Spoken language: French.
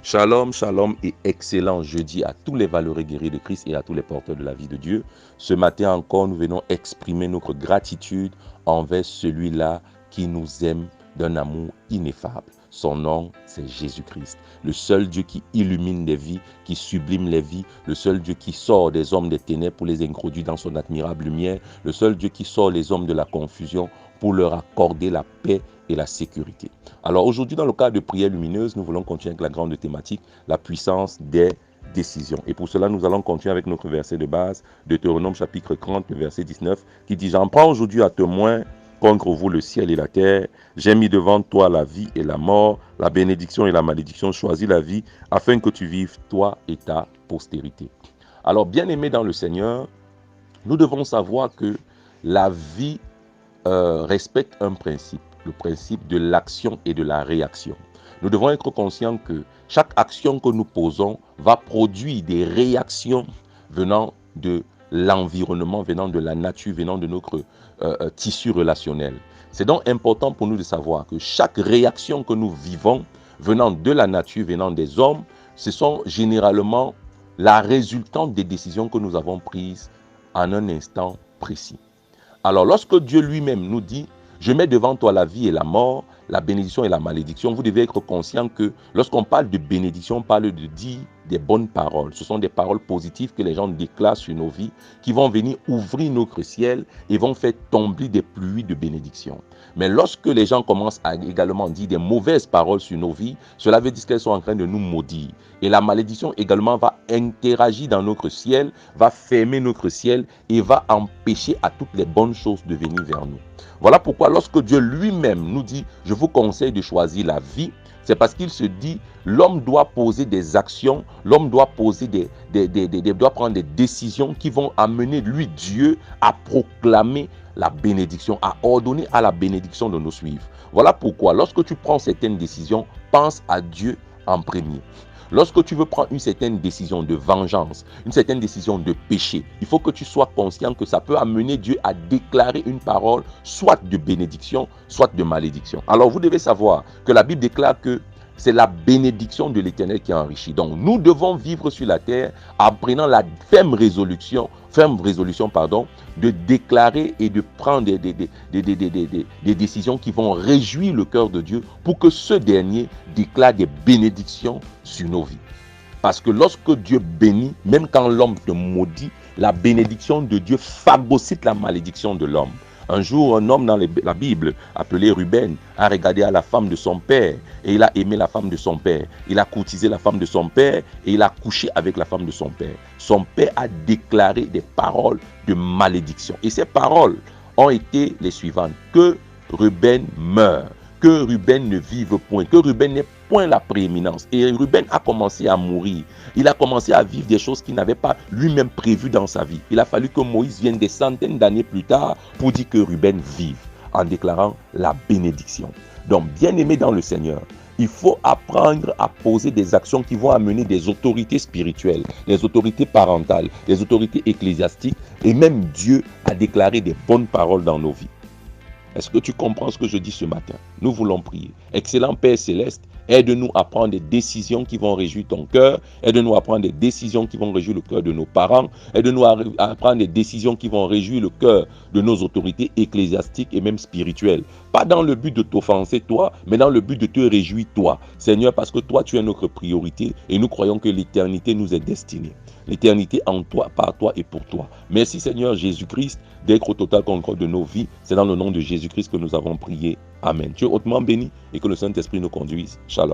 Shalom, shalom et excellent jeudi à tous les valeureux guerriers de Christ et à tous les porteurs de la vie de Dieu. Ce matin encore, nous venons exprimer notre gratitude envers celui-là qui nous aime d'un amour ineffable. Son nom, c'est Jésus-Christ, le seul Dieu qui illumine les vies, qui sublime les vies, le seul Dieu qui sort des hommes des ténèbres pour les introduire dans son admirable lumière, le seul Dieu qui sort les hommes de la confusion pour leur accorder la paix et la sécurité. Alors aujourd'hui, dans le cadre de prière lumineuse, nous voulons continuer avec la grande thématique, la puissance des décisions. Et pour cela, nous allons continuer avec notre verset de base, Deutéronome chapitre 30, verset 19, qui dit « J'en prends aujourd'hui à témoin contre vous le ciel et la terre. J'ai mis devant toi la vie et la mort, la bénédiction et la malédiction. Choisis la vie afin que tu vives, toi et ta postérité. » Alors, bien-aimés dans le Seigneur, nous devons savoir que la vie respecte un principe, le principe de l'action et de la réaction. Nous devons être conscients que chaque action que nous posons va produire des réactions venant de l'environnement, venant de la nature, venant de notre tissu relationnel. C'est donc important pour nous de savoir que chaque réaction que nous vivons, venant de la nature, venant des hommes, ce sont généralement la résultante des décisions que nous avons prises en un instant précis. Alors, lorsque Dieu lui-même nous dit « Je mets devant toi la vie et la mort, la bénédiction et la malédiction », vous devez être conscient que lorsqu'on parle de bénédiction, on parle de dire des bonnes paroles. Ce sont des paroles positives que les gens déclarent sur nos vies, qui vont venir ouvrir notre ciel et vont faire tomber des pluies de bénédiction. Mais lorsque les gens commencent à également dire des mauvaises paroles sur nos vies, cela veut dire qu'elles sont en train de nous maudire. Et la malédiction également va interagir dans notre ciel, va fermer notre ciel et va empêcher à toutes les bonnes choses de venir vers nous. Voilà pourquoi lorsque Dieu lui-même nous dit « Je vous conseille de choisir la vie », c'est parce qu'il se dit l'homme doit poser des actions, l'homme doit poser doit prendre des décisions qui vont amener lui, Dieu, à proclamer la bénédiction, à ordonner à la bénédiction de nous suivre. Voilà pourquoi lorsque tu prends certaines décisions, pense à Dieu en premier. Lorsque tu veux prendre une certaine décision de vengeance, une certaine décision de péché, il faut que tu sois conscient que ça peut amener Dieu à déclarer une parole, soit de bénédiction, soit de malédiction. Alors vous devez savoir que la Bible déclare que c'est la bénédiction de l'Éternel qui enrichit. Donc nous devons vivre sur la terre en prenant la ferme résolution de déclarer et de prendre des décisions qui vont réjouir le cœur de Dieu pour que ce dernier déclare des bénédictions sur nos vies. Parce que lorsque Dieu bénit, même quand l'homme te maudit, la bénédiction de Dieu phagocyte la malédiction de l'homme. Un jour, un homme dans la Bible, appelé Ruben, a regardé à la femme de son père et il a aimé la femme de son père. Il a courtisé la femme de son père et il a couché avec la femme de son père. Son père a déclaré des paroles de malédiction. Et ces paroles ont été les suivantes. Que Ruben meure, que Ruben ne vive point, que Ruben n'ait point la prééminence. Et Ruben a commencé à mourir. Il a commencé à vivre des choses qu'il n'avait pas lui-même prévues dans sa vie. Il a fallu que Moïse vienne des centaines d'années plus tard pour dire que Ruben vive, en déclarant la bénédiction. Donc, bien-aimé dans le Seigneur, il faut apprendre à poser des actions qui vont amener des autorités spirituelles, les autorités parentales, les autorités ecclésiastiques et même Dieu à déclarer des bonnes paroles dans nos vies. Est-ce que tu comprends ce que je dis ce matin? Nous voulons prier. Excellent Père Céleste, aide-nous à prendre des décisions qui vont réjouir ton cœur. Aide-nous à prendre des décisions qui vont réjouir le cœur de nos parents. Aide-nous à prendre des décisions qui vont réjouir le cœur de nos autorités ecclésiastiques et même spirituelles. Pas dans le but de t'offenser toi, mais dans le but de te réjouir toi. Seigneur, parce que toi, tu es notre priorité et nous croyons que l'éternité nous est destinée. L'éternité en toi, par toi et pour toi. Merci Seigneur Jésus-Christ d'être au total contrôle de nos vies. C'est dans le nom de Jésus-Christ que nous avons prié. Amen. Tu es hautement béni et que le Saint-Esprit nous conduise. Shalom.